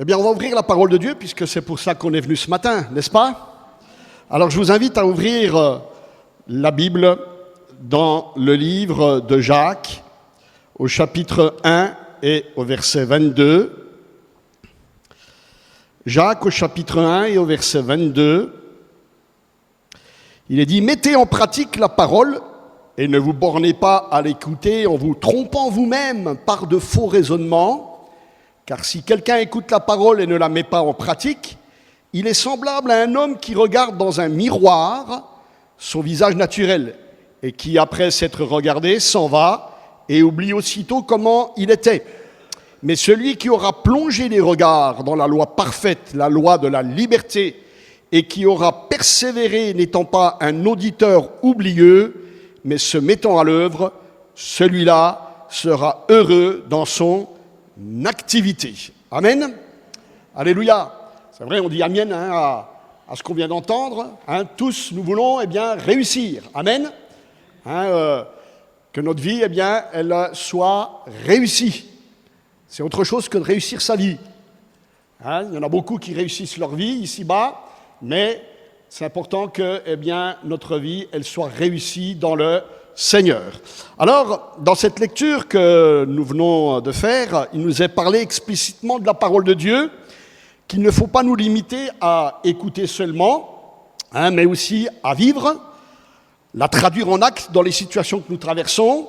Eh bien, on va ouvrir la parole de Dieu, puisque c'est pour ça qu'on est venu ce matin, n'est-ce pas? Alors, je vous invite à ouvrir la Bible dans le livre de Jacques, au chapitre 1 et au verset 22. Jacques, au chapitre 1 et au verset 22, il est dit « Mettez en pratique la parole et ne vous bornez pas à l'écouter en vous trompant vous-même par de faux raisonnements. Car si quelqu'un écoute la parole et ne la met pas en pratique, il est semblable à un homme qui regarde dans un miroir son visage naturel et qui, après s'être regardé, s'en va et oublie aussitôt comment il était. Mais celui qui aura plongé les regards dans la loi parfaite, la loi de la liberté, et qui aura persévéré n'étant pas un auditeur oublieux, mais se mettant à l'œuvre, celui-là sera heureux dans son activité. Amen. Alléluia. C'est vrai, on dit amen à ce qu'on vient d'entendre. Tous, nous voulons réussir. Amen. Que notre vie, elle soit réussie. C'est autre chose que de réussir sa vie. Il y en a beaucoup qui réussissent leur vie ici-bas, mais c'est important que notre vie, elle soit réussie dans le Seigneur. Alors, dans cette lecture que nous venons de faire, il nous est parlé explicitement de la parole de Dieu, qu'il ne faut pas nous limiter à écouter seulement, mais aussi à vivre, la traduire en actes dans les situations que nous traversons,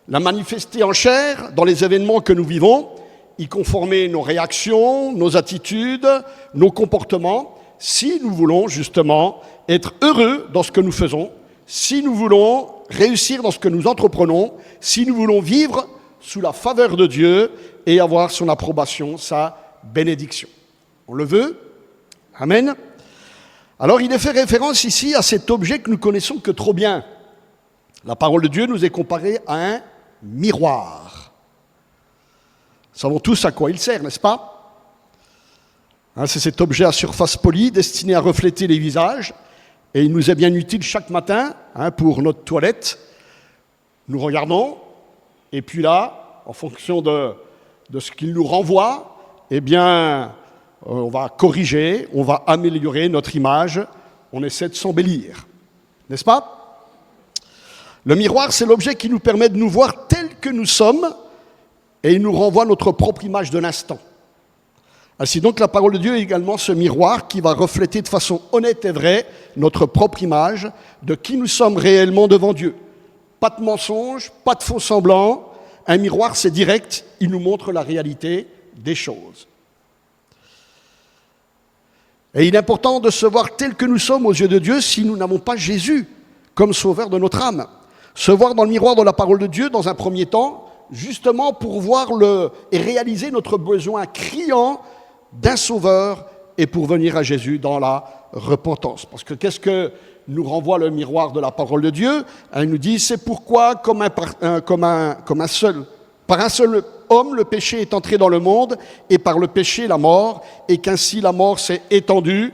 la manifester en chair dans les événements que nous vivons, y conformer nos réactions, nos attitudes, nos comportements, si nous voulons justement être heureux dans ce que nous faisons, si nous voulons réussir dans ce que nous entreprenons, si nous voulons vivre sous la faveur de Dieu et avoir son approbation, sa bénédiction. On le veut? Amen. Alors il est fait référence ici à cet objet que nous connaissons que trop bien. La parole de Dieu nous est comparée à un miroir. Nous savons tous à quoi il sert, n'est-ce pas? C'est cet objet à surface polie destiné à refléter les visages. Et il nous est bien utile chaque matin pour notre toilette. Nous regardons, et puis là, en fonction de ce qu'il nous renvoie, on va corriger, on va améliorer notre image, on essaie de s'embellir. N'est-ce pas? Le miroir, c'est l'objet qui nous permet de nous voir tels que nous sommes, et il nous renvoie notre propre image de l'instant. Ainsi donc, la parole de Dieu est également ce miroir qui va refléter de façon honnête et vraie notre propre image de qui nous sommes réellement devant Dieu. Pas de mensonge, pas de faux semblants. Un miroir, c'est direct, il nous montre la réalité des choses. Et il est important de se voir tel que nous sommes aux yeux de Dieu si nous n'avons pas Jésus comme sauveur de notre âme. Se voir dans le miroir de la parole de Dieu dans un premier temps, justement pour voir et réaliser notre besoin criant d'un sauveur et pour venir à Jésus dans la repentance. Parce que qu'est-ce que nous renvoie le miroir de la parole de Dieu? Il nous dit, c'est pourquoi par un seul homme, le péché est entré dans le monde, et par le péché, la mort, et qu'ainsi la mort s'est étendue,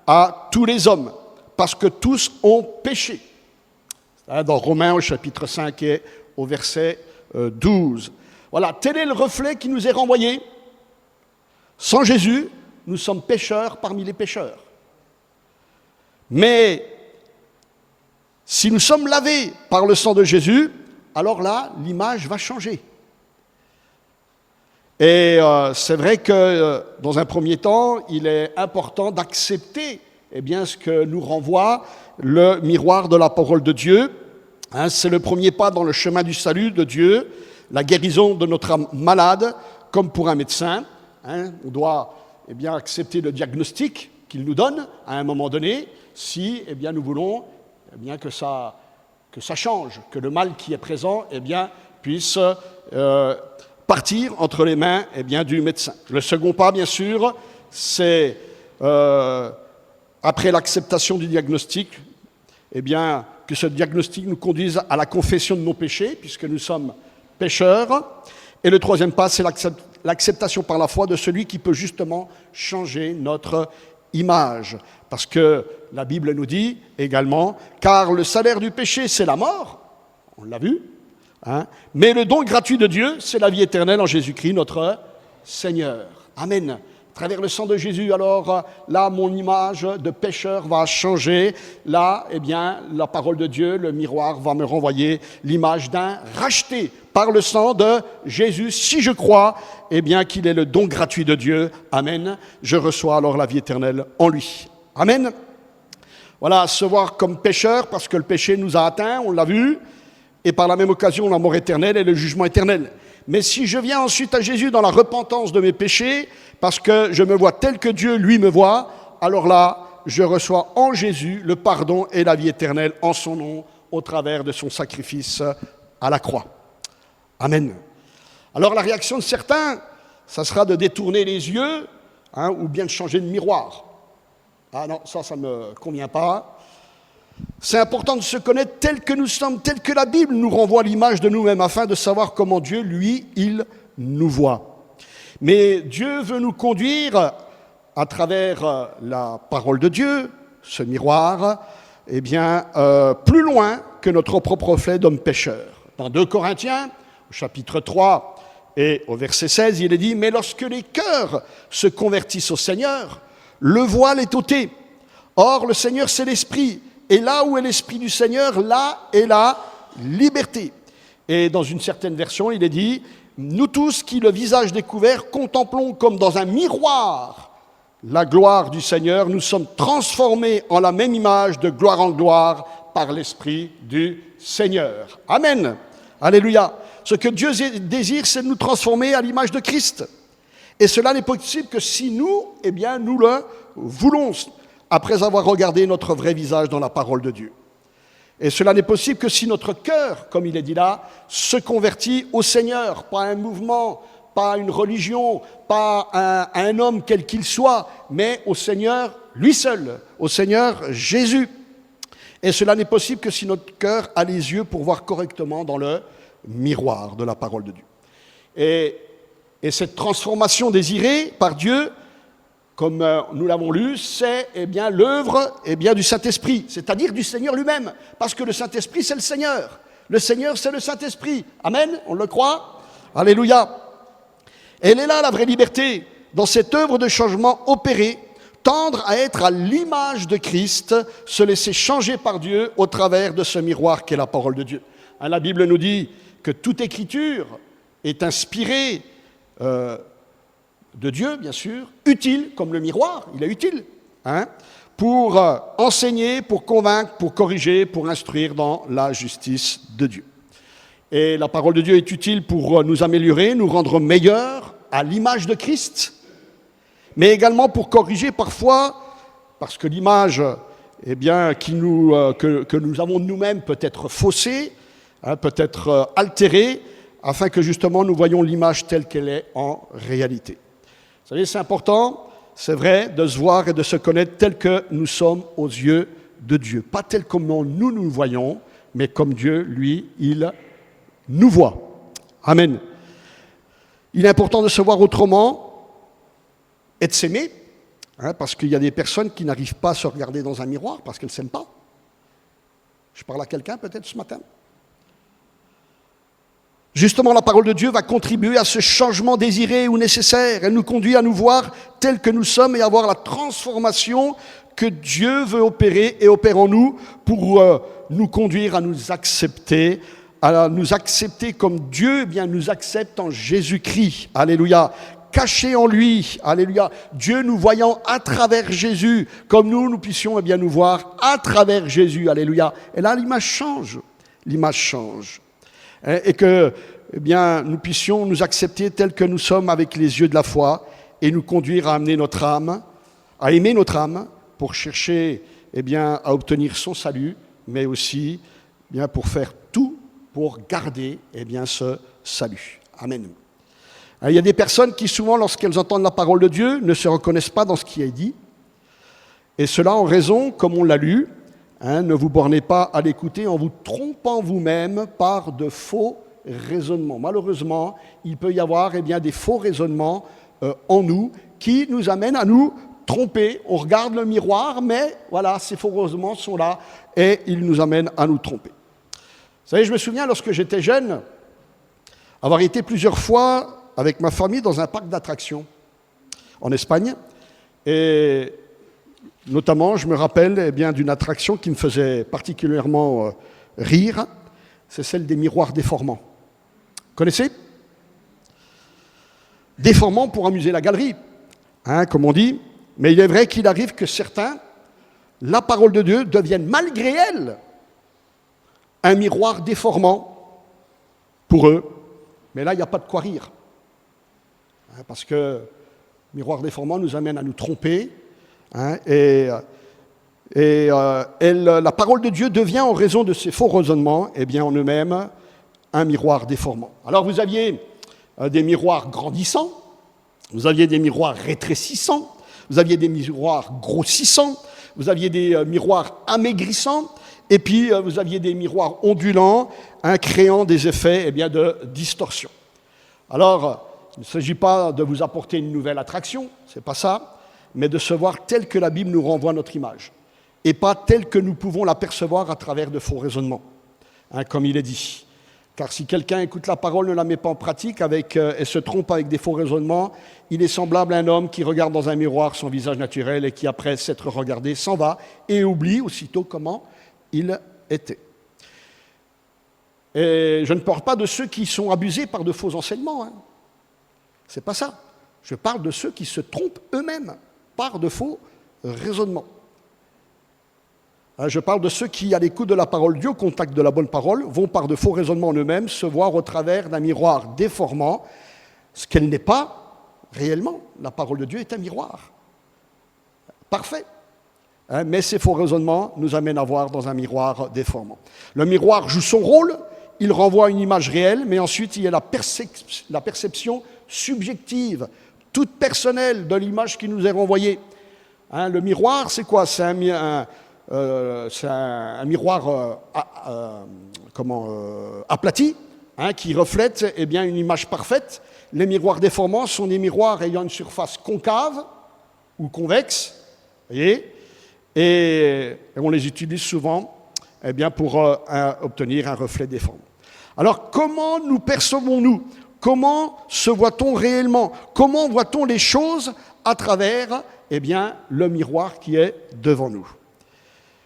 à tous les hommes, parce que tous ont péché. Dans Romains, au chapitre 5 et au verset 12. Voilà, tel est le reflet qui nous est renvoyé. Sans Jésus, nous sommes pécheurs parmi les pécheurs. Mais si nous sommes lavés par le sang de Jésus, alors là, l'image va changer. Et c'est vrai que dans un premier temps, il est important d'accepter ce que nous renvoie le miroir de la parole de Dieu. C'est le premier pas dans le chemin du salut de Dieu, la guérison de notre âme malade, comme pour un médecin. On doit accepter le diagnostic qu'il nous donne à un moment donné, si nous voulons que ça change, que le mal qui est présent puisse partir entre les mains du médecin. Le second pas, bien sûr, c'est après l'acceptation du diagnostic, que ce diagnostic nous conduise à la confession de nos péchés, puisque nous sommes pécheurs. Et le troisième pas, c'est l'acceptation par la foi de celui qui peut justement changer notre image. Parce que la Bible nous dit également, car le salaire du péché, c'est la mort, on l'a vu, mais le don gratuit de Dieu, c'est la vie éternelle en Jésus-Christ, notre Seigneur. Amen. À travers le sang de Jésus, alors là, mon image de pécheur va changer. Là, eh bien, la parole de Dieu, le miroir, va me renvoyer l'image d'un racheté par le sang de Jésus. Si je crois, eh bien, qu'il est le don gratuit de Dieu. Amen. Je reçois alors la vie éternelle en lui. Amen. Voilà, se voir comme pécheur parce que le péché nous a atteints, on l'a vu, et par la même occasion, la mort éternelle et le jugement éternel. Mais si je viens ensuite à Jésus dans la repentance de mes péchés, parce que je me vois tel que Dieu, lui, me voit, alors là, je reçois en Jésus le pardon et la vie éternelle en son nom, au travers de son sacrifice à la croix. Amen. Alors la réaction de certains, ça sera de détourner les yeux, ou bien de changer de miroir. Ah non, ça ne me convient pas. C'est important de se connaître tel que nous sommes, tel que la Bible nous renvoie à l'image de nous-mêmes, afin de savoir comment Dieu, lui, il nous voit. Mais Dieu veut nous conduire à travers la parole de Dieu, ce miroir, eh bien, plus loin que notre propre reflet d'homme pécheur. Dans 2 Corinthiens, au chapitre 3 et au verset 16, il est dit « Mais lorsque les cœurs se convertissent au Seigneur, le voile est ôté. Or, le Seigneur, c'est l'Esprit. Et là où est l'Esprit du Seigneur, là est la liberté. » Et dans une certaine version, il est dit « Nous tous qui, le visage découvert, contemplons comme dans un miroir la gloire du Seigneur, nous sommes transformés en la même image de gloire en gloire par l'Esprit du Seigneur. » Amen. Alléluia. Ce que Dieu désire, c'est de nous transformer à l'image de Christ. Et cela n'est possible que si nous, eh bien, nous le voulons, après avoir regardé notre vrai visage dans la parole de Dieu. Et cela n'est possible que si notre cœur, comme il est dit là, se convertit au Seigneur, pas à un mouvement, pas à une religion, pas à un homme quel qu'il soit, mais au Seigneur lui seul, au Seigneur Jésus. Et cela n'est possible que si notre cœur a les yeux pour voir correctement dans le miroir de la parole de Dieu. Et cette transformation désirée par Dieu, comme nous l'avons lu, c'est bien l'œuvre du Saint-Esprit, c'est-à-dire du Seigneur lui-même, parce que le Saint-Esprit, c'est le Seigneur. Le Seigneur, c'est le Saint-Esprit. Amen, on le croit? Alléluia. Et elle est là, la vraie liberté, dans cette œuvre de changement opérée, tendre à être à l'image de Christ, se laisser changer par Dieu au travers de ce miroir qu'est la parole de Dieu. La Bible nous dit que toute écriture est inspirée de Dieu, bien sûr, utile, comme le miroir, il est utile, pour enseigner, pour convaincre, pour corriger, pour instruire dans la justice de Dieu. Et la parole de Dieu est utile pour nous améliorer, nous rendre meilleurs à l'image de Christ, mais également pour corriger parfois, parce que l'image que nous avons de nous-mêmes peut être faussée, peut-être altérée, afin que justement nous voyions l'image telle qu'elle est en réalité. Vous savez, c'est important, c'est vrai, de se voir et de se connaître tel que nous sommes aux yeux de Dieu. Pas tel comme nous voyons, mais comme Dieu, lui, il nous voit. Amen. Il est important de se voir autrement et de s'aimer, parce qu'il y a des personnes qui n'arrivent pas à se regarder dans un miroir parce qu'elles ne s'aiment pas. Je parle à quelqu'un peut-être ce matin. Justement, la parole de Dieu va contribuer à ce changement désiré ou nécessaire. Elle nous conduit à nous voir tels que nous sommes et à voir la transformation que Dieu veut opérer et opère en nous pour nous conduire à nous accepter comme Dieu nous accepte en Jésus-Christ. Alléluia. Caché en lui. Alléluia. Dieu nous voyant à travers Jésus, comme nous puissions nous voir à travers Jésus. Alléluia. Et là, l'image change. L'image change. Et que nous puissions nous accepter tels que nous sommes avec les yeux de la foi et nous conduire à amener notre âme, à aimer notre âme pour chercher à obtenir son salut, mais aussi pour faire tout pour garder ce salut. Amen. Il y a des personnes qui souvent, lorsqu'elles entendent la parole de Dieu, ne se reconnaissent pas dans ce qui est dit. Et cela en raison, comme on l'a lu, ne vous bornez pas à l'écouter en vous trompant vous-même par de faux raisonnements. Malheureusement, il peut y avoir des faux raisonnements en nous qui nous amènent à nous tromper. On regarde le miroir, mais voilà, ces faux raisonnements sont là et ils nous amènent à nous tromper. Vous savez, je me souviens, lorsque j'étais jeune, avoir été plusieurs fois avec ma famille dans un parc d'attractions. en Espagne. Et notamment, je me rappelle d'une attraction qui me faisait particulièrement rire, c'est celle des miroirs déformants. Connaissez ? Déformants pour amuser la galerie, comme on dit. Mais il est vrai qu'il arrive que certains, la parole de Dieu devienne malgré elle un miroir déformant pour eux. Mais là, il n'y a pas de quoi rire. Parce que miroir déformant nous amène à nous tromper. La parole de Dieu devient, en raison de ces faux raisonnements, en eux-mêmes, un miroir déformant. Alors vous aviez des miroirs grandissants, vous aviez des miroirs rétrécissants, vous aviez des miroirs grossissants, vous aviez des miroirs amaigrissants, et puis vous aviez des miroirs ondulants, créant des effets de distorsion. Alors, il ne s'agit pas de vous apporter une nouvelle attraction, c'est pas ça, mais de se voir tel que la Bible nous renvoie à notre image, et pas tel que nous pouvons l'apercevoir à travers de faux raisonnements, comme il est dit. Car si quelqu'un écoute la parole, ne la met pas en pratique et se trompe avec des faux raisonnements, il est semblable à un homme qui regarde dans un miroir son visage naturel et qui, après s'être regardé, s'en va et oublie aussitôt comment il était. Et je ne parle pas de ceux qui sont abusés par de faux enseignements. C'est pas ça. Je parle de ceux qui se trompent eux-mêmes par de faux raisonnements. Je parle de ceux qui, à l'écoute de la parole de Dieu, au contact de la bonne parole, vont par de faux raisonnements en eux-mêmes se voir au travers d'un miroir déformant, ce qu'elle n'est pas réellement. La parole de Dieu est un miroir. Parfait. Mais ces faux raisonnements nous amènent à voir dans un miroir déformant. Le miroir joue son rôle, il renvoie une image réelle, mais ensuite il y a la perception subjective, toute personnelle de l'image qui nous est renvoyée. Le miroir, c'est quoi ? C'est un miroir aplati, qui reflète une image parfaite. Les miroirs déformants sont des miroirs ayant une surface concave ou convexe, voyez, et on les utilise souvent pour obtenir un reflet déformant. Alors, comment nous percevons-nous ? Comment se voit-on réellement ? Comment voit-on les choses à travers le miroir qui est devant nous ?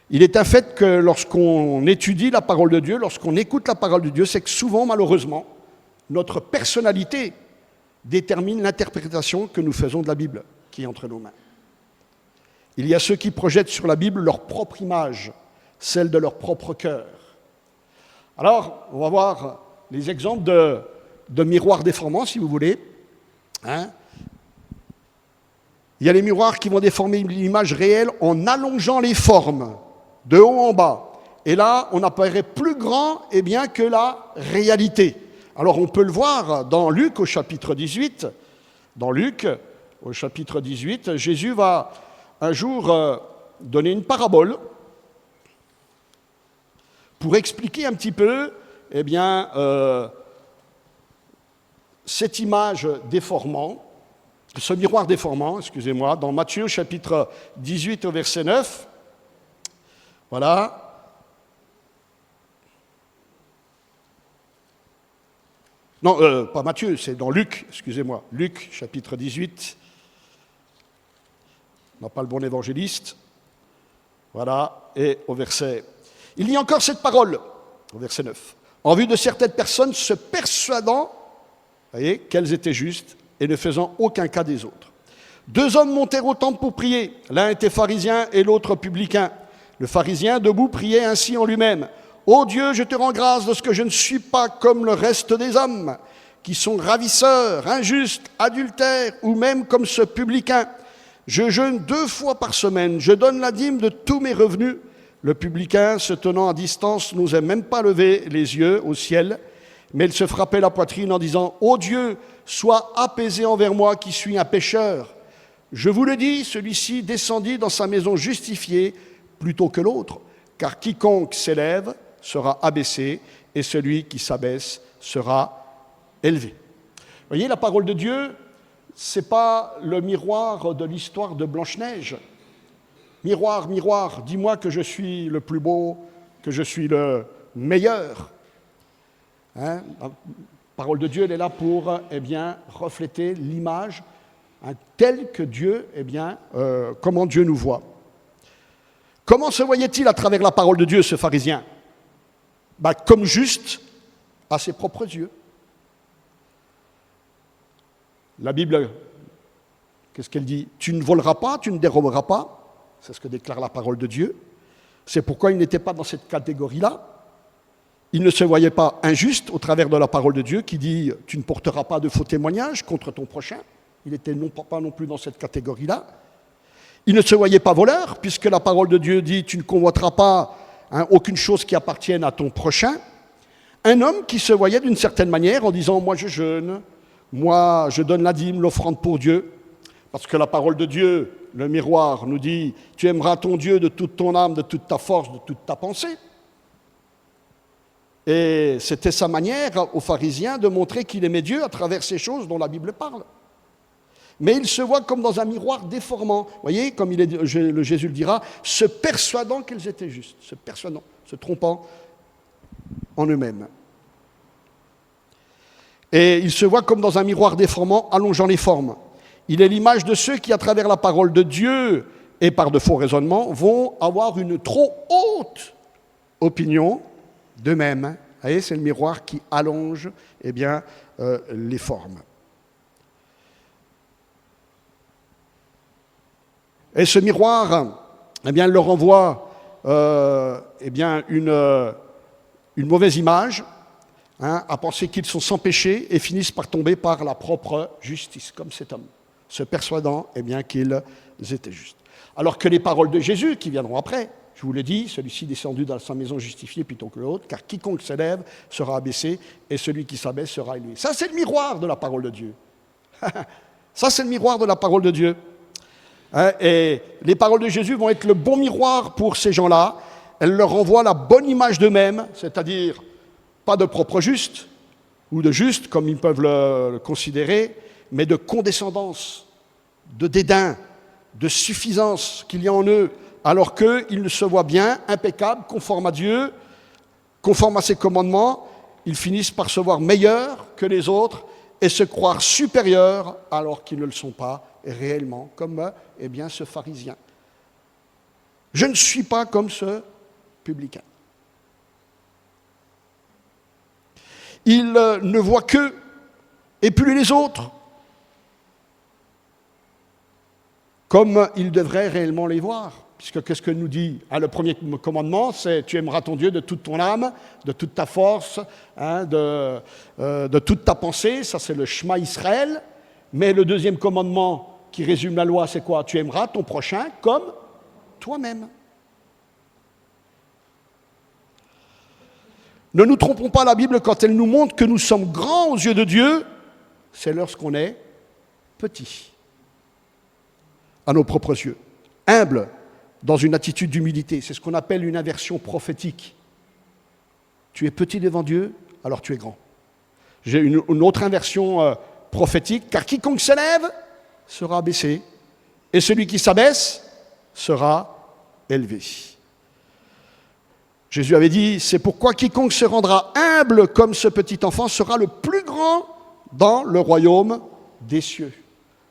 Il est un fait que lorsqu'on étudie la parole de Dieu, lorsqu'on écoute la parole de Dieu, c'est que souvent, malheureusement, notre personnalité détermine l'interprétation que nous faisons de la Bible qui est entre nos mains. Il y a ceux qui projettent sur la Bible leur propre image, celle de leur propre cœur. Alors, on va voir les exemples de miroirs déformants, si vous voulez. Il y a les miroirs qui vont déformer l'image réelle en allongeant les formes, de haut en bas. Et là, on apparaît plus grand que la réalité. Alors, on peut le voir dans Luc au chapitre 18. Dans Luc, au chapitre 18, Jésus va un jour donner une parabole pour expliquer un petit peu cette image déformant, ce miroir déformant, dans Matthieu au chapitre 18 au verset 9. Voilà. Non, pas Matthieu, c'est dans Luc, Luc, chapitre 18. On n'a pas le bon évangéliste. Voilà, et au verset... Il y a encore cette parole, au verset 9. En vue de certaines personnes se persuadant, voyez, qu'elles étaient justes et ne faisant aucun cas des autres. 2 hommes montèrent au temple pour prier. L'un était pharisien et l'autre publicain. Le pharisien, debout, priait ainsi en lui-même. « Ô Dieu, je te rends grâce de ce que je ne suis pas comme le reste des hommes, qui sont ravisseurs, injustes, adultères, ou même comme ce publicain. Je jeûne 2 fois par semaine, je donne la dîme de tous mes revenus. » Le publicain, se tenant à distance, n'osait même pas lever les yeux au ciel, mais il se frappait la poitrine en disant « Ô Dieu, sois apaisé envers moi qui suis un pécheur. » Je vous le dis, celui-ci descendit dans sa maison justifié plutôt que l'autre, car quiconque s'élève sera abaissé, et celui qui s'abaisse sera élevé. Vous voyez, la parole de Dieu, ce n'est pas le miroir de l'histoire de Blanche-Neige. Miroir, miroir, dis-moi que je suis le plus beau, que je suis le meilleur. La parole de Dieu, elle est là pour refléter l'image tel que Dieu, comment Dieu nous voit. Comment se voyait-il à travers la parole de Dieu, ce pharisien? Comme juste à ses propres yeux. La Bible, qu'est-ce qu'elle dit? Tu ne voleras pas, tu ne déroberas pas. C'est ce que déclare la parole de Dieu. C'est pourquoi il n'était pas dans cette catégorie-là. Il ne se voyait pas injuste au travers de la parole de Dieu qui dit « Tu ne porteras pas de faux témoignages contre ton prochain ». Il n'était pas non plus dans cette catégorie-là. Il ne se voyait pas voleur, puisque la parole de Dieu dit « Tu ne convoiteras pas aucune chose qui appartienne à ton prochain ». Un homme qui se voyait d'une certaine manière en disant « Moi je jeûne, moi je donne la dîme, l'offrande pour Dieu ». Parce que la parole de Dieu, le miroir, nous dit « Tu aimeras ton Dieu de toute ton âme, de toute ta force, de toute ta pensée ». Et c'était sa manière aux pharisiens de montrer qu'il aimait Dieu à travers ces choses dont la Bible parle. Mais il se voit comme dans un miroir déformant. Vous voyez, comme Jésus le dira, se persuadant qu'ils étaient justes, se persuadant, se trompant en eux-mêmes. Et il se voit comme dans un miroir déformant, allongeant les formes. Il est l'image de ceux qui, à travers la parole de Dieu et par de faux raisonnements, vont avoir une trop haute opinion d'eux-mêmes. Vous voyez, c'est le miroir qui allonge les formes. Et ce miroir, il leur envoie une mauvaise image, à penser qu'ils sont sans péché et finissent par tomber par la propre justice, comme cet homme, se persuadant qu'ils étaient justes. Alors que les paroles de Jésus, qui viendront après, je vous l'ai dit, celui-ci descendu dans sa maison justifié plutôt que l'autre, car quiconque s'élève sera abaissé, et celui qui s'abaisse sera élevé. Ça, c'est le miroir de la parole de Dieu. Ça, c'est le miroir de la parole de Dieu. Et les paroles de Jésus vont être le bon miroir pour ces gens-là. Elles leur renvoient la bonne image d'eux-mêmes, c'est-à-dire pas de propre juste, ou de juste, comme ils peuvent le considérer, mais de condescendance, de dédain, de suffisance qu'il y a en eux, alors qu'ils se voient bien, impeccables, conformes à Dieu, conformes à ses commandements. Ils finissent par se voir meilleurs que les autres et se croire supérieurs alors qu'ils ne le sont pas réellement, comme ce pharisien. Je ne suis pas comme ce publicain. Il ne voit qu'eux et plus les autres, comme il devrait réellement les voir. Puisque qu'est-ce que nous dit le premier commandement, c'est « Tu aimeras ton Dieu de toute ton âme, de toute ta force, de toute ta pensée ». Ça, c'est le Shema Israël. Mais le deuxième commandement qui résume la loi, c'est quoi? Tu aimeras ton prochain comme toi-même. Ne nous trompons pas, la Bible, quand elle nous montre que nous sommes grands aux yeux de Dieu, c'est lorsqu'on est petit, à nos propres yeux, humble, dans une attitude d'humilité. C'est ce qu'on appelle une inversion prophétique. Tu es petit devant Dieu, alors tu es grand. J'ai une autre inversion prophétique, car quiconque s'élève sera abaissé, et celui qui s'abaisse sera élevé. Jésus avait dit, c'est pourquoi quiconque se rendra humble comme ce petit enfant sera le plus grand dans le royaume des cieux.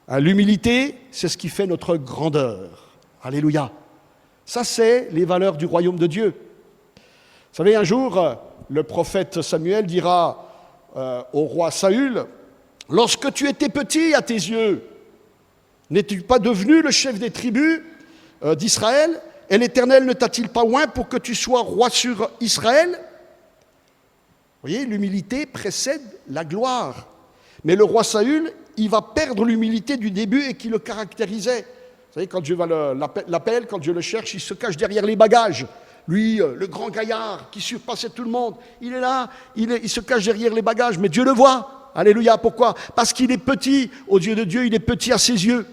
L'humilité, c'est ce qui fait notre grandeur. Alléluia. Ça, c'est les valeurs du royaume de Dieu. Vous savez, un jour, le prophète Samuel dira au roi Saül, « Lorsque tu étais petit à tes yeux, n'es-tu pas devenu le chef des tribus d'Israël ? Et l'Éternel ne t'a-t-il pas oint pour que tu sois roi sur Israël ?» Vous voyez, l'humilité précède la gloire. Mais le roi Saül, il va perdre l'humilité du début et qui le caractérisait. Vous savez, quand Dieu l'appelle, quand Dieu le cherche, il se cache derrière les bagages. Lui, le grand gaillard qui surpassait tout le monde, il est là, il se cache derrière les bagages, mais Dieu le voit. Alléluia, pourquoi? Parce qu'il est petit, aux yeux de Dieu, il est petit à ses yeux.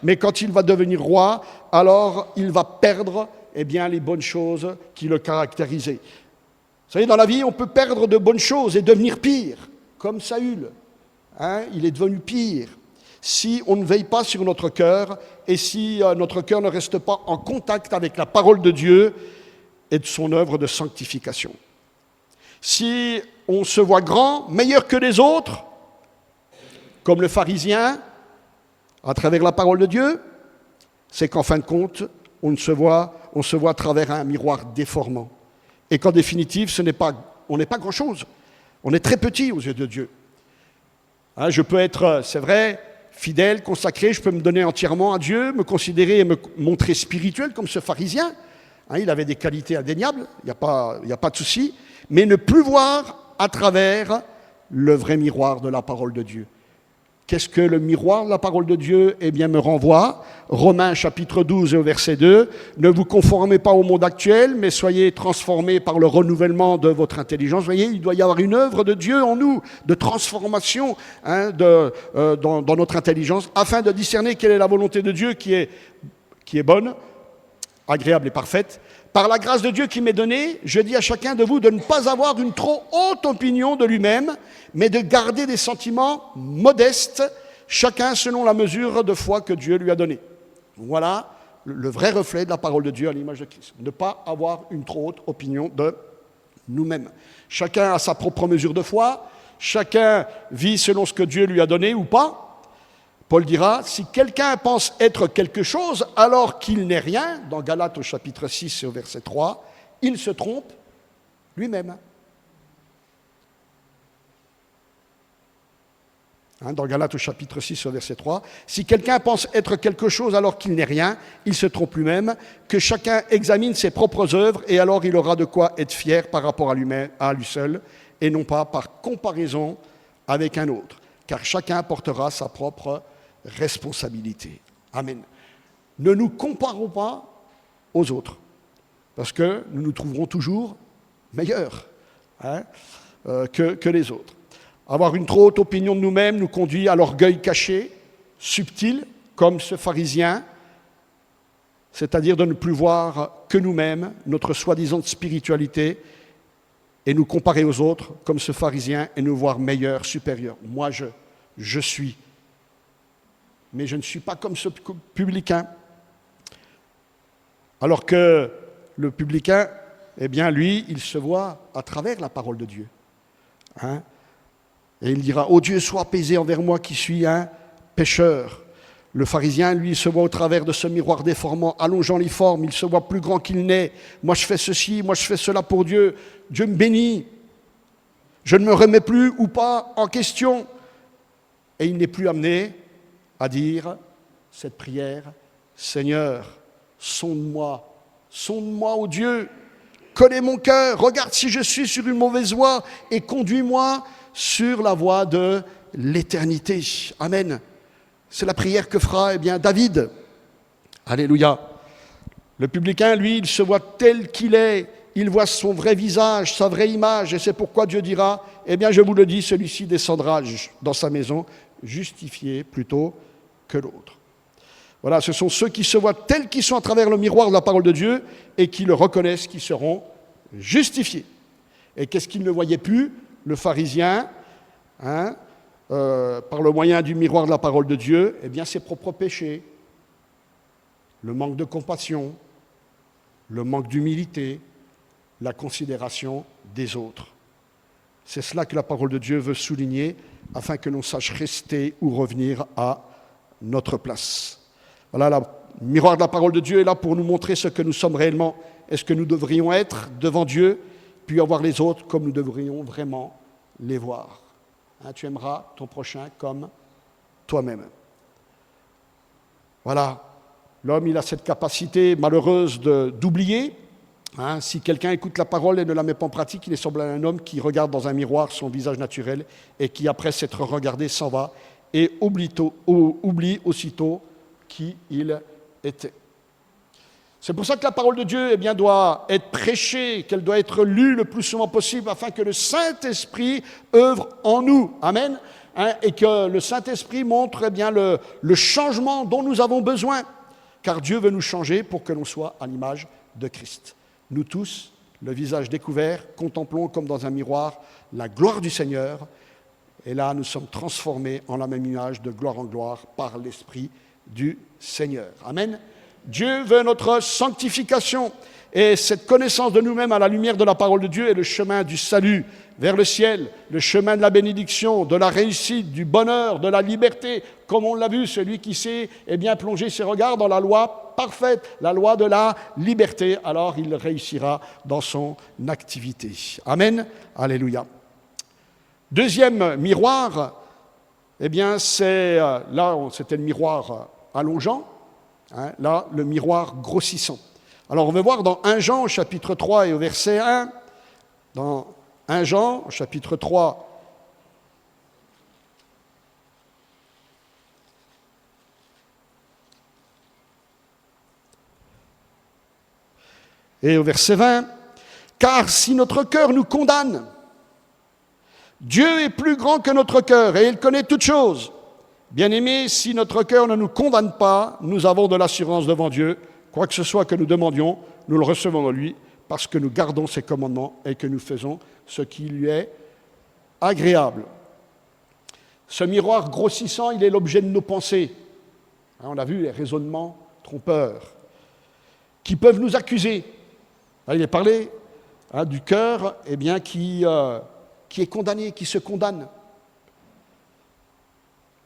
Mais quand il va devenir roi, alors il va perdre les bonnes choses qui le caractérisaient. Vous savez, dans la vie, on peut perdre de bonnes choses et devenir pire, comme Saül. Il est devenu pire. Si on ne veille pas sur notre cœur et si notre cœur ne reste pas en contact avec la parole de Dieu et de son œuvre de sanctification. Si on se voit grand, meilleur que les autres, comme le pharisien, à travers la parole de Dieu, c'est qu'en fin de compte, on se voit à travers un miroir déformant. Et qu'en définitive, on n'est pas grand-chose. On est très petit aux yeux de Dieu. Hein, je peux être, c'est vrai, fidèle, consacré, je peux me donner entièrement à Dieu, me considérer et me montrer spirituel comme ce pharisien. Hein, il avait des qualités indéniables, il n'y a pas de souci, mais ne plus voir à travers le vrai miroir de la parole de Dieu. Qu'est-ce que le miroir de la parole de Dieu? Eh bien, me renvoie, Romains chapitre 12 et au verset 2, « Ne vous conformez pas au monde actuel, mais soyez transformés par le renouvellement de votre intelligence. » Vous voyez, il doit y avoir une œuvre de Dieu en nous, de transformation dans notre intelligence, afin de discerner quelle est la volonté de Dieu qui est bonne, agréable et parfaite. Par la grâce de Dieu qui m'est donnée, je dis à chacun de vous de ne pas avoir une trop haute opinion de lui-même, mais de garder des sentiments modestes, chacun selon la mesure de foi que Dieu lui a donnée. Voilà le vrai reflet de la parole de Dieu à l'image de Christ. Ne pas avoir une trop haute opinion de nous-mêmes. Chacun a sa propre mesure de foi, chacun vit selon ce que Dieu lui a donné ou pas. Paul dira, si quelqu'un pense être quelque chose alors qu'il n'est rien, dans Galates au chapitre 6 et au verset 3, il se trompe lui-même. Dans Galates au chapitre 6 au verset 3, si quelqu'un pense être quelque chose alors qu'il n'est rien, il se trompe lui-même, que chacun examine ses propres œuvres et alors il aura de quoi être fier par rapport à lui seul et non pas par comparaison avec un autre, car chacun portera sa propre responsabilité. Amen. Ne nous comparons pas aux autres, parce que nous nous trouverons toujours meilleurs que les autres. Avoir une trop haute opinion de nous-mêmes nous conduit à l'orgueil caché, subtil, comme ce pharisien, c'est-à-dire de ne plus voir que nous-mêmes, notre soi-disant spiritualité, et nous comparer aux autres, comme ce pharisien, et nous voir meilleurs, supérieurs. Moi, je suis. Mais je ne suis pas comme ce publicain. Alors que le publicain, eh bien, lui, il se voit à travers la parole de Dieu. Et il dira, « Ô Dieu, sois apaisé envers moi qui suis un pécheur. » Le pharisien, lui, il se voit au travers de ce miroir déformant, allongeant les formes, il se voit plus grand qu'il n'est. Moi, je fais ceci, moi, je fais cela pour Dieu. Dieu me bénit. Je ne me remets plus ou pas en question. Et il n'est plus amené à dire cette prière, « Seigneur, sonde-moi, ô Dieu, connais mon cœur, regarde si je suis sur une mauvaise voie et conduis-moi sur la voie de l'éternité. » Amen. C'est la prière que fera David. Alléluia. Le publicain, lui, il se voit tel qu'il est, il voit son vrai visage, sa vraie image, et c'est pourquoi Dieu dira, « je vous le dis, celui-ci descendra dans sa maison, justifié plutôt que l'autre. » Voilà, ce sont ceux qui se voient tels qu'ils sont à travers le miroir de la parole de Dieu et qui le reconnaissent, qui seront justifiés. Et qu'est-ce qu'il ne voyait plus, le pharisien, par le moyen du miroir de la parole de Dieu? Ses propres péchés, le manque de compassion, le manque d'humilité, la considération des autres. C'est cela que la parole de Dieu veut souligner afin que l'on sache rester ou revenir à notre place. Voilà, le miroir de la parole de Dieu est là pour nous montrer ce que nous sommes réellement et ce que nous devrions être devant Dieu, puis avoir les autres comme nous devrions vraiment les voir. Tu aimeras ton prochain comme toi-même. Voilà, l'homme, il a cette capacité malheureuse d'oublier. Si quelqu'un écoute la parole et ne la met pas en pratique, il est semblable à un homme qui regarde dans un miroir son visage naturel et qui, après s'être regardé, s'en va et oublie aussitôt qui il était. C'est pour ça que la parole de Dieu doit être prêchée, qu'elle doit être lue le plus souvent possible afin que le Saint-Esprit œuvre en nous. Amen. Et que le Saint-Esprit montre le changement dont nous avons besoin. Car Dieu veut nous changer pour que l'on soit à l'image de Christ. Nous tous, le visage découvert, contemplons comme dans un miroir la gloire du Seigneur. Et là, nous sommes transformés en la même image de gloire en gloire par l'Esprit du Seigneur. Amen. Dieu veut notre sanctification. Et cette connaissance de nous-mêmes à la lumière de la parole de Dieu est le chemin du salut vers le ciel, le chemin de la bénédiction, de la réussite, du bonheur, de la liberté. Comme on l'a vu, celui qui sait bien plonger ses regards dans la loi parfaite, la loi de la liberté, alors il réussira dans son activité. Amen. Alléluia. Deuxième miroir, c'est, là c'était le miroir allongeant, là le miroir grossissant. Alors on va voir dans 1 Jean, chapitre 3 et au verset 1, dans 1 Jean, chapitre 3, et au verset 20, « Car si notre cœur nous condamne, Dieu est plus grand que notre cœur et il connaît toutes choses. Bien-aimés, si notre cœur ne nous condamne pas, nous avons de l'assurance devant Dieu. Quoi que ce soit que nous demandions, nous le recevons de lui, parce que nous gardons ses commandements et que nous faisons ce qui lui est agréable. » Ce miroir grossissant, il est l'objet de nos pensées. On a vu les raisonnements trompeurs qui peuvent nous accuser. Là, il est parlé du cœur qui est condamné, qui se condamne.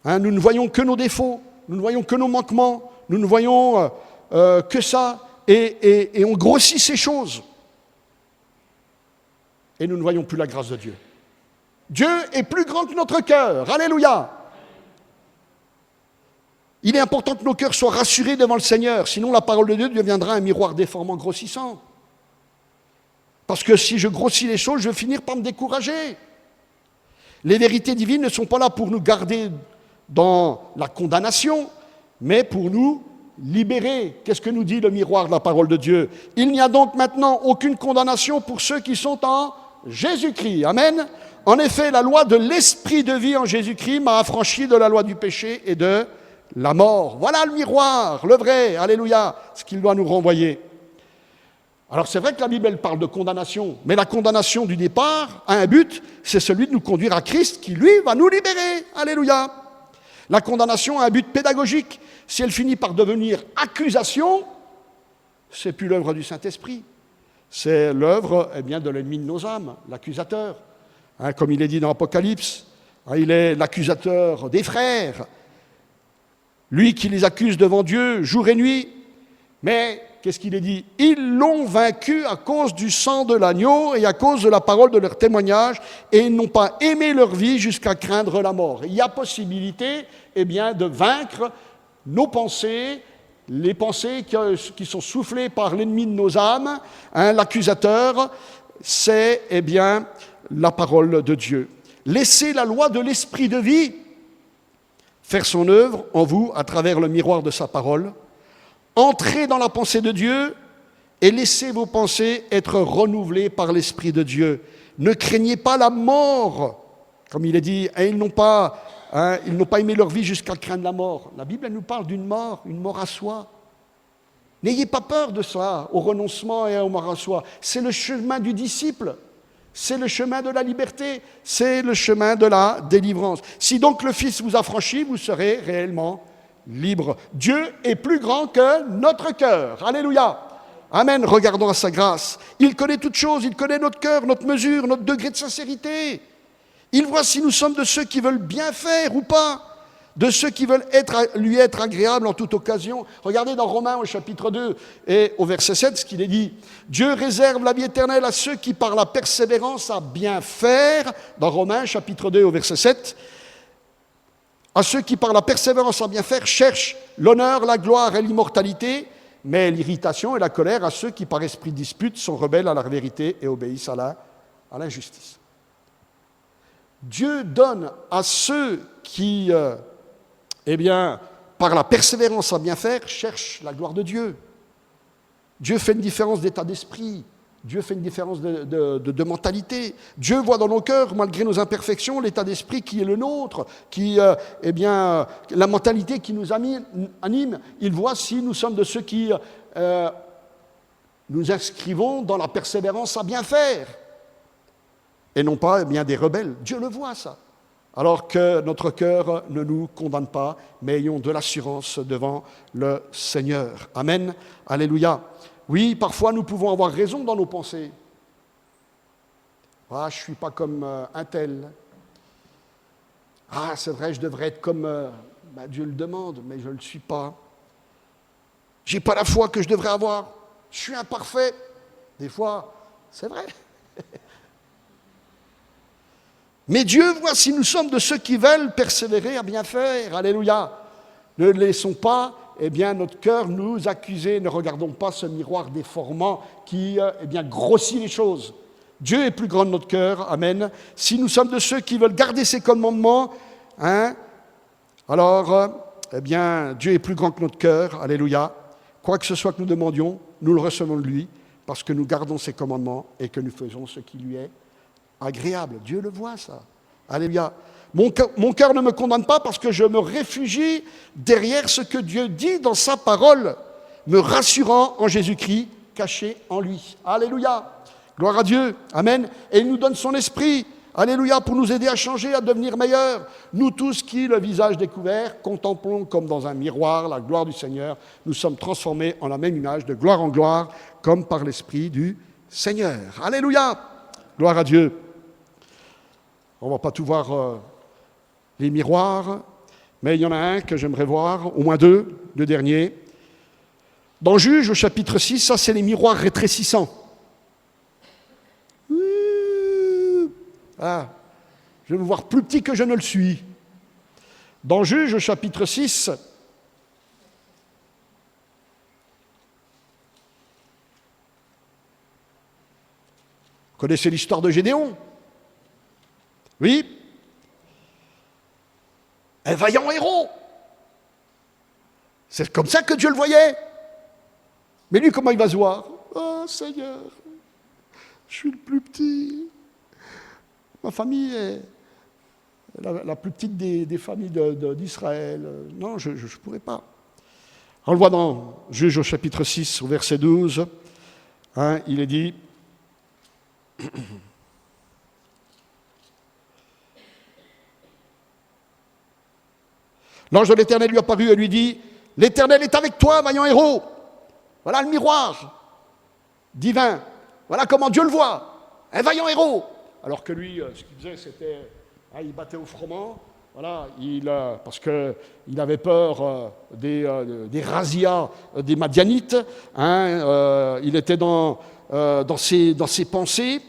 Nous ne voyons que nos défauts, nous ne voyons que nos manquements, nous ne voyons que ça, et on grossit ces choses. Et nous ne voyons plus la grâce de Dieu. Dieu est plus grand que notre cœur. Alléluia. Il est important que nos cœurs soient rassurés devant le Seigneur, sinon la parole de Dieu deviendra un miroir déformant grossissant. Parce que si je grossis les choses, je vais finir par me décourager. Les vérités divines ne sont pas là pour nous garder dans la condamnation, mais pour nous libérer. Qu'est-ce que nous dit le miroir de la parole de Dieu? Il n'y a donc maintenant aucune condamnation pour ceux qui sont en Jésus-Christ. Amen. En effet, la loi de l'esprit de vie en Jésus-Christ m'a affranchi de la loi du péché et de la mort. Voilà le miroir, le vrai, alléluia, ce qu'il doit nous renvoyer. Alors c'est vrai que la Bible elle parle de condamnation, mais la condamnation du départ a un but, c'est celui de nous conduire à Christ qui, lui, va nous libérer. Alléluia. La condamnation a un but pédagogique. Si elle finit par devenir accusation, c'est plus l'œuvre du Saint-Esprit. C'est l'œuvre de l'ennemi de nos âmes, l'accusateur. Comme il est dit dans l'Apocalypse, il est l'accusateur des frères. Lui qui les accuse devant Dieu jour et nuit. Mais qu'est-ce qu'il est dit? Ils l'ont vaincu à cause du sang de l'agneau et à cause de la parole de leur témoignage, et ils n'ont pas aimé leur vie jusqu'à craindre la mort. Il y a possibilité de vaincre nos pensées, les pensées qui sont soufflées par l'ennemi de nos âmes. L'accusateur, c'est la parole de Dieu. Laissez la loi de l'esprit de vie faire son œuvre en vous à travers le miroir de sa parole. Entrez dans la pensée de Dieu et laissez vos pensées être renouvelées par l'Esprit de Dieu. Ne craignez pas la mort, comme il est dit, ils n'ont pas aimé leur vie jusqu'à craindre la mort. La Bible elle nous parle d'une mort, une mort à soi. N'ayez pas peur de ça, au renoncement et au mort à soi. C'est le chemin du disciple, c'est le chemin de la liberté, c'est le chemin de la délivrance. Si donc le Fils vous affranchit, vous serez réellement libre. Dieu est plus grand que notre cœur. Alléluia. Amen. Regardons à sa grâce. Il connaît toutes choses. Il connaît notre cœur, notre mesure, notre degré de sincérité. Il voit si nous sommes de ceux qui veulent bien faire ou pas, de ceux qui veulent lui être agréables en toute occasion. Regardez dans Romains au chapitre 2 et au verset 7 ce qu'il est dit. Dieu réserve la vie éternelle à ceux qui par la persévérance à bien faire. Dans Romains chapitre 2 au verset 7. À ceux qui, par la persévérance à bien faire, cherchent l'honneur, la gloire et l'immortalité, mais l'irritation et la colère à ceux qui, par esprit de dispute, sont rebelles à la vérité et obéissent à l'injustice. Dieu donne à ceux qui, par la persévérance à bien faire, cherchent la gloire de Dieu. Dieu fait une différence d'état d'esprit. Dieu fait une différence de mentalité. Dieu voit dans nos cœurs, malgré nos imperfections, l'état d'esprit qui est le nôtre, la mentalité qui nous anime. Il voit si nous sommes de ceux qui nous inscrivons dans la persévérance à bien faire, et non pas des rebelles. Dieu le voit, ça. alors que notre cœur ne nous condamne pas, mais ayons de l'assurance devant le Seigneur. Amen. Alléluia. Oui, parfois nous pouvons avoir raison dans nos pensées. Ah, je ne suis pas comme un tel. Ah, c'est vrai, je devrais être comme Dieu le demande, mais je ne le suis pas. Je n'ai pas la foi que je devrais avoir. Je suis imparfait. Des fois, c'est vrai. Mais Dieu voit si nous sommes de ceux qui veulent persévérer à bien faire. Alléluia. Ne laissons pas notre cœur nous accuser. Ne regardons pas ce miroir déformant qui grossit les choses. Dieu est plus grand que notre cœur. Amen. Si nous sommes de ceux qui veulent garder ses commandements, alors, Dieu est plus grand que notre cœur. Alléluia. Quoi que ce soit que nous demandions, nous le recevons de lui parce que nous gardons ses commandements et que nous faisons ce qui lui est agréable. Dieu le voit, ça. Alléluia. Mon cœur ne me condamne pas parce que je me réfugie derrière ce que Dieu dit dans sa parole, me rassurant en Jésus-Christ, caché en lui. Alléluia. Gloire à Dieu. Amen. Et il nous donne son esprit. Alléluia, pour nous aider à changer, à devenir meilleurs. Nous tous qui, le visage découvert, contemplons comme dans un miroir la gloire du Seigneur, nous sommes transformés en la même image, de gloire en gloire, comme par l'Esprit du Seigneur. Alléluia. Gloire à Dieu. On ne va pas tout voir les miroirs, mais il y en a un que j'aimerais voir, au moins deux derniers. Dans Juge, au chapitre 6, ça c'est les miroirs rétrécissants. Ah, je vais me voir plus petit que je ne le suis. Dans Juge, au chapitre 6, vous connaissez l'histoire de Gédéon? Oui. Un vaillant héros. C'est comme ça que Dieu le voyait. Mais lui, comment il va se voir? Oh Seigneur, je suis le plus petit. Ma famille est la plus petite des familles d'Israël. Non, je ne pourrais pas. On le voit dans Juge au chapitre 6, au verset 12. Il est dit... L'ange de l'Éternel lui apparut et lui dit, « L'Éternel est avec toi, vaillant héros. » Voilà le miroir divin. Voilà comment Dieu le voit. Un vaillant héros. Alors que lui, ce qu'il faisait, c'était... il battait au froment. Voilà, parce qu'il avait peur des razzias des Madianites. Il était dans ses pensées.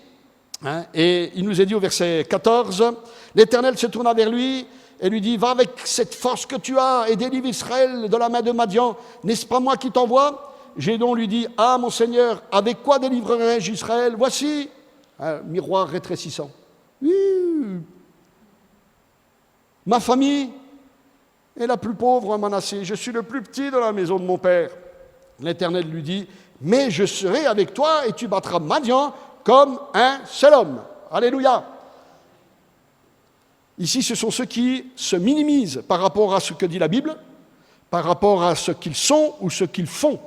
Et il nous est dit au verset 14, « L'Éternel se tourna vers lui et lui dit, « Va avec cette force que tu as et délivre Israël de la main de Madian. N'est-ce pas moi qui t'envoie ?» Gédéon lui dit, « Ah, mon Seigneur, avec quoi délivrerai-je Israël? Voici un miroir rétrécissant. Oui. Ma famille est la plus pauvre à Manassé. Je suis le plus petit de la maison de mon père. » L'Éternel lui dit, « Mais je serai avec toi et tu battras Madian comme un seul homme. » Alléluia. Ici, ce sont ceux qui se minimisent par rapport à ce que dit la Bible, par rapport à ce qu'ils sont ou ce qu'ils font.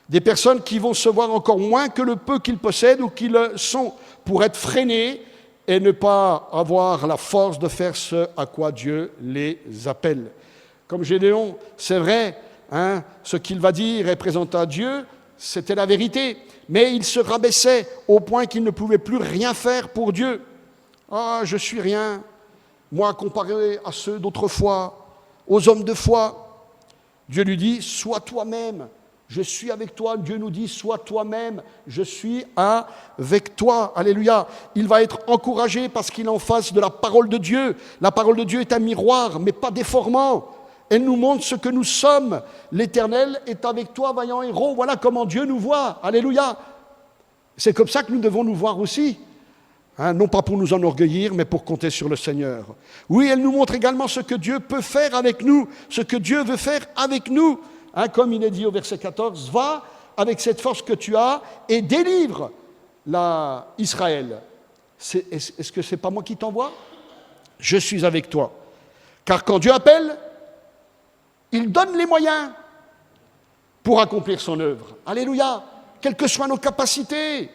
Des personnes qui vont se voir encore moins que le peu qu'ils possèdent ou qu'ils sont, pour être freinés et ne pas avoir la force de faire ce à quoi Dieu les appelle. Comme Gédéon, c'est vrai, ce qu'il va dire et présenter à Dieu, c'était la vérité, mais il se rabaissait au point qu'il ne pouvait plus rien faire pour Dieu. « Ah, je suis rien, moi comparé à ceux d'autrefois, aux hommes de foi. » Dieu lui dit « Sois toi-même. » Je suis avec toi, Dieu nous dit, sois toi-même, je suis avec toi. Alléluia. Il va être encouragé parce qu'il est en face de la parole de Dieu. La parole de Dieu est un miroir, mais pas déformant. Elle nous montre ce que nous sommes. L'Éternel est avec toi, vaillant héros. Voilà comment Dieu nous voit. Alléluia. C'est comme ça que nous devons nous voir aussi. Non pas pour nous enorgueillir, mais pour compter sur le Seigneur. Oui, elle nous montre également ce que Dieu peut faire avec nous, ce que Dieu veut faire avec nous. Comme il est dit au verset 14, « Va avec cette force que tu as et délivre Israël. » Est-ce que ce n'est pas moi qui t'envoie? Je suis avec toi. Car quand Dieu appelle, il donne les moyens pour accomplir son œuvre. Alléluia. Quelles que soient nos capacités,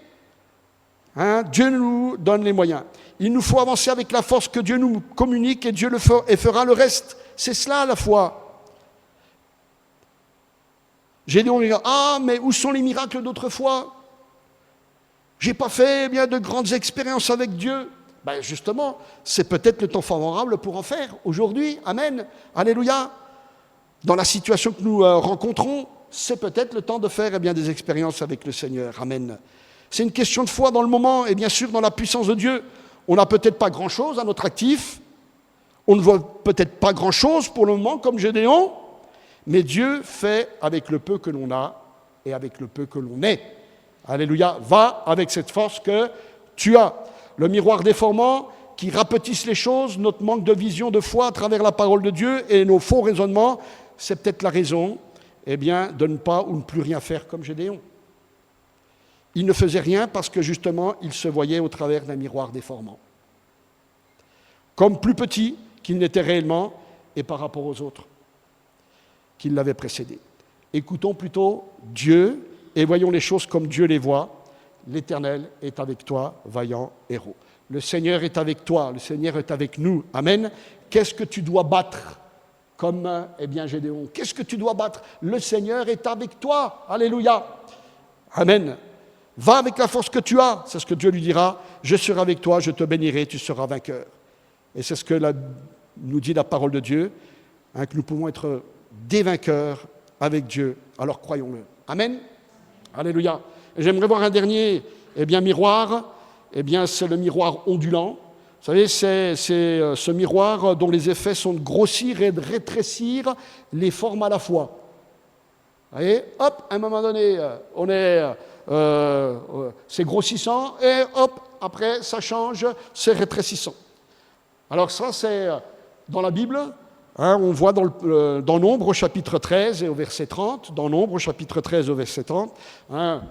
Dieu nous donne les moyens. Il nous faut avancer avec la force que Dieu nous communique et Dieu fera le reste. C'est cela la foi. Gédéon dit, ah, mais où sont les miracles d'autrefois? J'ai pas fait bien de grandes expériences avec Dieu. Ben justement, c'est peut-être le temps favorable pour en faire aujourd'hui. Amen. Alléluia. Dans la situation que nous rencontrons, c'est peut-être le temps de faire eh bien, des expériences avec le Seigneur. Amen. C'est une question de foi dans le moment et bien sûr dans la puissance de Dieu. On n'a peut-être pas grand-chose à notre actif. On ne voit peut-être pas grand-chose pour le moment comme Gédéon. Mais Dieu fait avec le peu que l'on a et avec le peu que l'on est. Alléluia. Va avec cette force que tu as. Le miroir déformant qui rapetisse les choses, notre manque de vision de foi à travers la parole de Dieu et nos faux raisonnements, c'est peut-être la raison eh bien, de ne pas ou ne plus rien faire comme Gédéon. Il ne faisait rien parce que justement, il se voyait au travers d'un miroir déformant. Comme plus petit qu'il n'était réellement et par rapport aux autres qui l'avaient précédé. Écoutons plutôt Dieu et voyons les choses comme Dieu les voit. L'Éternel est avec toi, vaillant héros. Le Seigneur est avec toi, le Seigneur est avec nous. Amen. Qu'est-ce que tu dois battre comme, eh bien, Gédéon? Qu'est-ce que tu dois battre? Le Seigneur est avec toi. Alléluia. Amen. Va avec la force que tu as. C'est ce que Dieu lui dira. Je serai avec toi, je te bénirai, tu seras vainqueur. Et c'est ce que nous dit la parole de Dieu, hein, que nous pouvons être des vainqueurs avec Dieu. Alors croyons-le. Amen. Alléluia. Et j'aimerais voir un dernier miroir. Eh bien, c'est le miroir ondulant. Vous savez, c'est ce miroir dont les effets sont de grossir et de rétrécir les formes à la fois. Vous voyez, hop, à un moment donné, c'est grossissant, et hop, après, ça change, c'est rétrécissant. Alors ça, c'est dans la Bible, hein, on voit dans Nombre au chapitre 13 et au verset 30, dans Nombre au chapitre 13 et au verset 30, hein,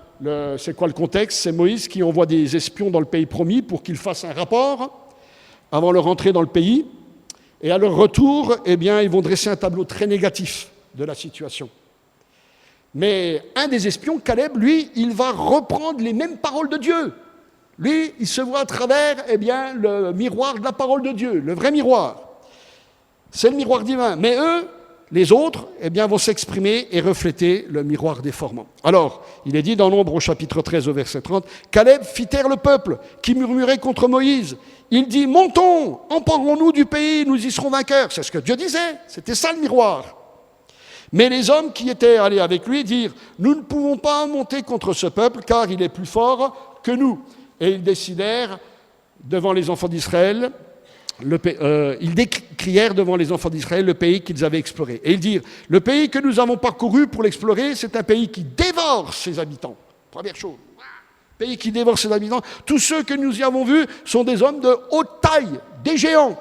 c'est quoi le contexte? C'est Moïse qui envoie des espions dans le pays promis pour qu'ils fassent un rapport avant leur entrée dans le pays, et à leur retour, eh bien, ils vont dresser un tableau très négatif de la situation. Mais un des espions, Caleb, lui, il va reprendre les mêmes paroles de Dieu. Lui, il se voit à travers eh bien, le miroir de la parole de Dieu, le vrai miroir. C'est le miroir divin. Mais eux, les autres, eh bien, vont s'exprimer et refléter le miroir déformant. Alors, il est dit dans Nombre au chapitre 13 au verset 30, Caleb fit taire le peuple qui murmurait contre Moïse. Il dit, montons, emparons-nous du pays, nous y serons vainqueurs. C'est ce que Dieu disait, c'était ça le miroir. Mais les hommes qui étaient allés avec lui dirent, nous ne pouvons pas monter contre ce peuple car il est plus fort que nous. Et ils décidèrent devant les enfants d'Israël, ils décrièrent devant les enfants d'Israël le pays qu'ils avaient exploré. Et ils dirent, le pays que nous avons parcouru pour l'explorer, c'est un pays qui dévore ses habitants. Première chose, pays qui dévore ses habitants. Tous ceux que nous y avons vus sont des hommes de haute taille, des géants.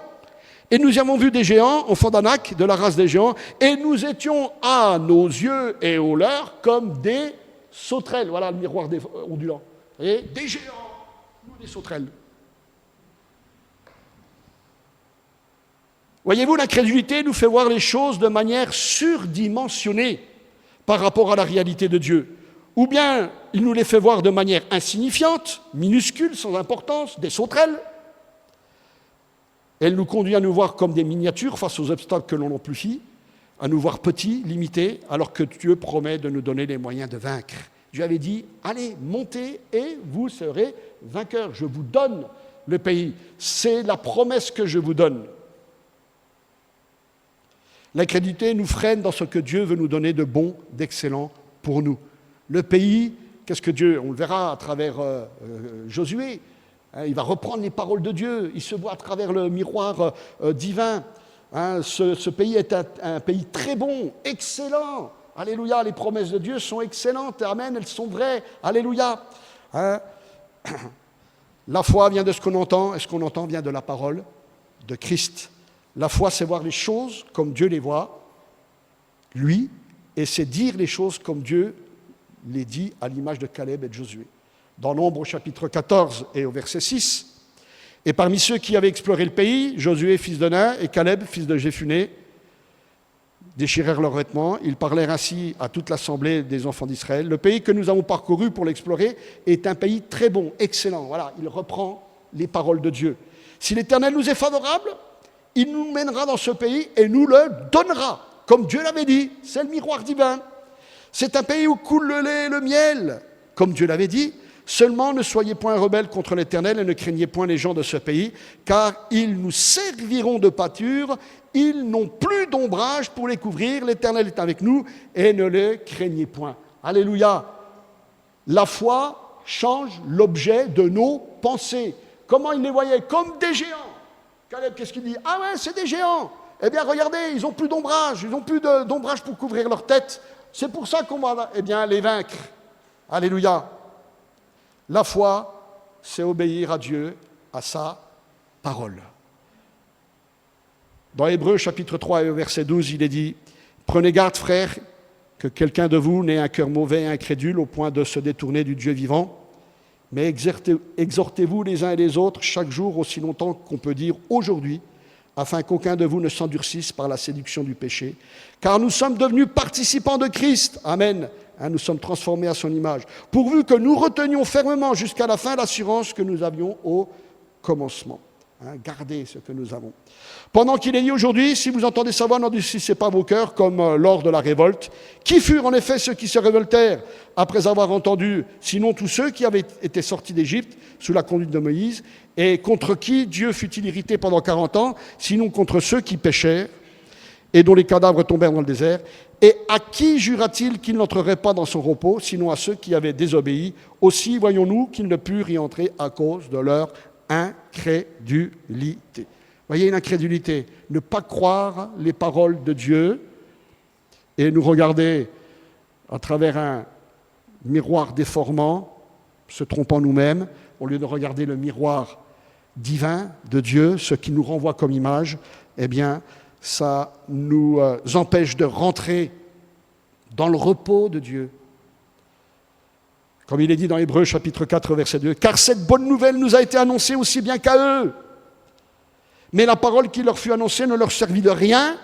Et nous y avons vu des géants, enfants d'Anak, de la race des géants, et nous étions à nos yeux et aux leurs comme des sauterelles. Voilà le miroir ondulant. Vous voyez, des géants, nous des sauterelles. Voyez-vous, l'incrédulité nous fait voir les choses de manière surdimensionnée par rapport à la réalité de Dieu. Ou bien, il nous les fait voir de manière insignifiante, minuscule, sans importance, des sauterelles. Elle nous conduit à nous voir comme des miniatures face aux obstacles que l'on amplifie, à nous voir petits, limités, alors que Dieu promet de nous donner les moyens de vaincre. Dieu avait dit, allez, montez et vous serez vainqueurs. Je vous donne le pays. C'est la promesse que je vous donne. L'incrédulité nous freine dans ce que Dieu veut nous donner de bon, d'excellent pour nous. Le pays, qu'est-ce que Dieu, on le verra à travers Josué, hein, il va reprendre les paroles de Dieu, il se voit à travers le miroir divin. Hein, ce pays est un pays très bon, excellent. Alléluia, les promesses de Dieu sont excellentes, amen, elles sont vraies, alléluia. Hein. La foi vient de ce qu'on entend, et ce qu'on entend vient de la parole de Christ. La foi, c'est voir les choses comme Dieu les voit, lui, et c'est dire les choses comme Dieu les dit à l'image de Caleb et de Josué. Dans Nombre au chapitre 14 et au verset 6, et parmi ceux qui avaient exploré le pays, Josué, fils de Nun, et Caleb, fils de Jéphuné, déchirèrent leurs vêtements. Ils parlèrent ainsi à toute l'assemblée des enfants d'Israël. Le pays que nous avons parcouru pour l'explorer est un pays très bon, excellent. Voilà, il reprend les paroles de Dieu. Si l'Éternel nous est favorable, il nous mènera dans ce pays et nous le donnera, comme Dieu l'avait dit. C'est le miroir divin. C'est un pays où coule le lait et le miel, comme Dieu l'avait dit. Seulement ne soyez point rebelles contre l'Éternel et ne craignez point les gens de ce pays, car ils nous serviront de pâture, ils n'ont plus d'ombrage pour les couvrir, l'Éternel est avec nous et ne les craignez point. Alléluia. La foi change l'objet de nos pensées. Comment ils les voyaient? Comme des géants. Caleb, qu'est-ce qu'il dit? Ah ouais, c'est des géants. Eh bien, regardez, ils n'ont plus d'ombrage, ils n'ont plus d'ombrage pour couvrir leur tête. C'est pour ça qu'on va les vaincre. Alléluia. La foi, c'est obéir à Dieu, à sa parole. Dans Hébreux chapitre 3 et verset 12, il est dit « Prenez garde, frères, que quelqu'un de vous n'ait un cœur mauvais et incrédule au point de se détourner du Dieu vivant, mais exhortez-vous les uns et les autres chaque jour aussi longtemps qu'on peut dire aujourd'hui, afin qu'aucun de vous ne s'endurcisse par la séduction du péché. Car nous sommes devenus participants de Christ. » Amen. Nous sommes transformés à son image. Pourvu que nous retenions fermement jusqu'à la fin l'assurance que nous avions au commencement. Gardez ce que nous avons. Pendant qu'il est dit aujourd'hui, si vous entendez sa voix, n'endurcissez pas vos cœurs comme lors de la révolte. Qui furent en effet ceux qui se révoltèrent après avoir entendu, sinon tous ceux qui avaient été sortis d'Égypte sous la conduite de Moïse, et contre qui Dieu fut-il irrité pendant 40 ans, sinon contre ceux qui péchèrent et dont les cadavres tombèrent dans le désert. Et à qui jura-t-il qu'il n'entrerait pas dans son repos, sinon à ceux qui avaient désobéi? Aussi, voyons-nous qu'ils ne purent y entrer à cause de leur incrédulité. Voyez, une incrédulité, ne pas croire les paroles de Dieu et nous regarder à travers un miroir déformant, se trompant nous-mêmes, au lieu de regarder le miroir divin de Dieu, ce qui nous renvoie comme image, eh bien, ça nous empêche de rentrer dans le repos de Dieu. Comme il est dit dans Hébreux chapitre 4, verset 2, « Car cette bonne nouvelle nous a été annoncée aussi bien qu'à eux. Mais la parole qui leur fut annoncée ne leur servit de rien,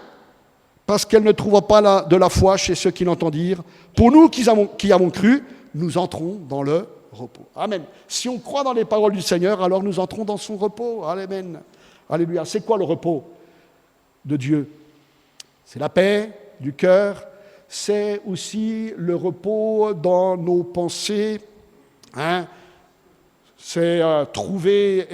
parce qu'elle ne trouva pas de la foi chez ceux qui l'entendirent. Pour nous qui avons cru, nous entrons dans le repos. » Amen. Si on croit dans les paroles du Seigneur, alors nous entrons dans son repos. Amen. Alléluia. C'est quoi le repos de Dieu? C'est la paix du cœur, c'est aussi le repos dans nos pensées, c'est trouver,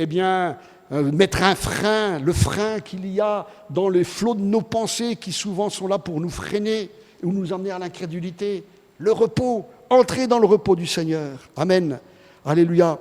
mettre un frein, le frein qu'il y a dans les flots de nos pensées qui souvent sont là pour nous freiner ou nous emmener à l'incrédulité. Le repos, entrer dans le repos du Seigneur. Amen. Alléluia.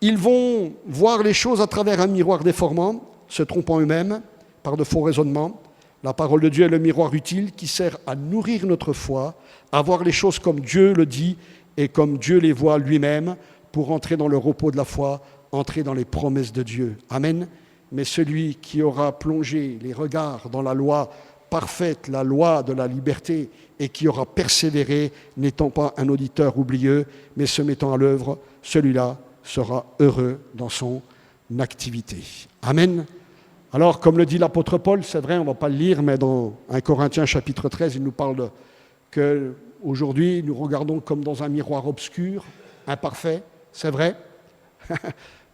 Ils vont voir les choses à travers un miroir déformant, se trompant eux-mêmes, par de faux raisonnements. La parole de Dieu est le miroir utile qui sert à nourrir notre foi, à voir les choses comme Dieu le dit et comme Dieu les voit lui-même pour entrer dans le repos de la foi, entrer dans les promesses de Dieu. Amen. Mais celui qui aura plongé les regards dans la loi parfaite, la loi de la liberté, et qui aura persévéré, n'étant pas un auditeur oublieux, mais se mettant à l'œuvre, celui-là sera heureux dans son activité. Amen. Alors, comme le dit l'apôtre Paul, c'est vrai, on ne va pas le lire, mais dans 1 Corinthiens chapitre 13, il nous parle qu'aujourd'hui, nous regardons comme dans un miroir obscur, imparfait, c'est vrai,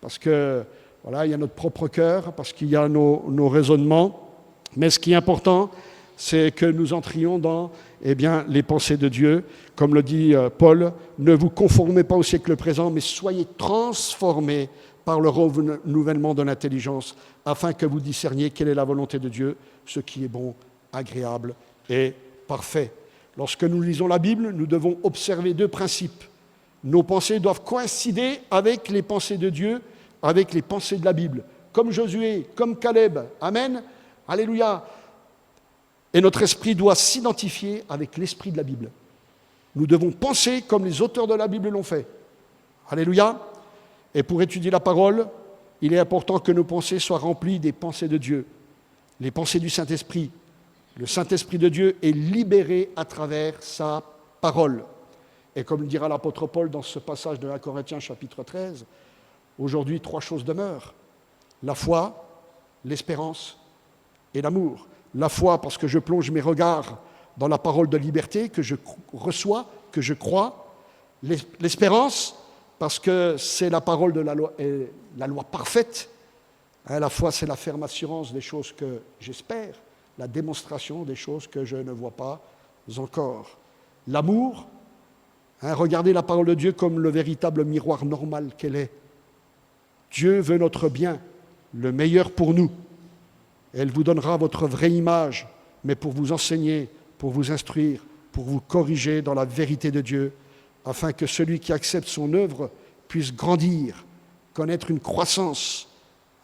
parce que, voilà, il y a notre propre cœur, parce qu'il y a nos raisonnements, mais ce qui est important, c'est que nous entrions dans les pensées de Dieu. Comme le dit Paul, ne vous conformez pas au siècle présent, mais soyez transformés par le renouvellement de l'intelligence, afin que vous discerniez quelle est la volonté de Dieu, ce qui est bon, agréable et parfait. Lorsque nous lisons la Bible, nous devons observer deux principes. Nos pensées doivent coïncider avec les pensées de Dieu, avec les pensées de la Bible, comme Josué, comme Caleb. Amen. Alléluia. Et notre esprit doit s'identifier avec l'esprit de la Bible. Nous devons penser comme les auteurs de la Bible l'ont fait. Alléluia. Et pour étudier la parole, il est important que nos pensées soient remplies des pensées de Dieu, les pensées du Saint-Esprit. Le Saint-Esprit de Dieu est libéré à travers sa parole. Et comme le dira l'apôtre Paul dans ce passage de 1 Corinthiens chapitre 13, aujourd'hui, 3 choses demeurent. La foi, l'espérance et l'amour. La foi parce que je plonge mes regards dans la parole de liberté que je reçois, que je crois. L'espérance parce que c'est la parole de la loi parfaite La foi, c'est la ferme assurance des choses que j'espère, la démonstration des choses que je ne vois pas encore. L'amour, regardez la parole de Dieu comme le véritable miroir normal qu'elle est. Dieu veut notre bien, le meilleur pour nous. Elle vous donnera votre vraie image, mais pour vous enseigner, pour vous instruire, pour vous corriger dans la vérité de Dieu, afin que celui qui accepte son œuvre puisse grandir, connaître une croissance,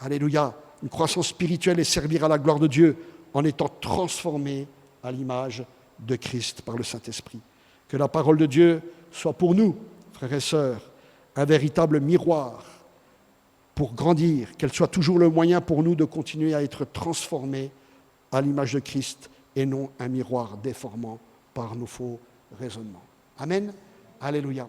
alléluia, une croissance spirituelle et servir à la gloire de Dieu en étant transformé à l'image de Christ par le Saint-Esprit. Que la parole de Dieu soit pour nous, frères et sœurs, un véritable miroir pour grandir, qu'elle soit toujours le moyen pour nous de continuer à être transformés à l'image de Christ et non un miroir déformant par nos faux raisonnements. Amen. Alléluia.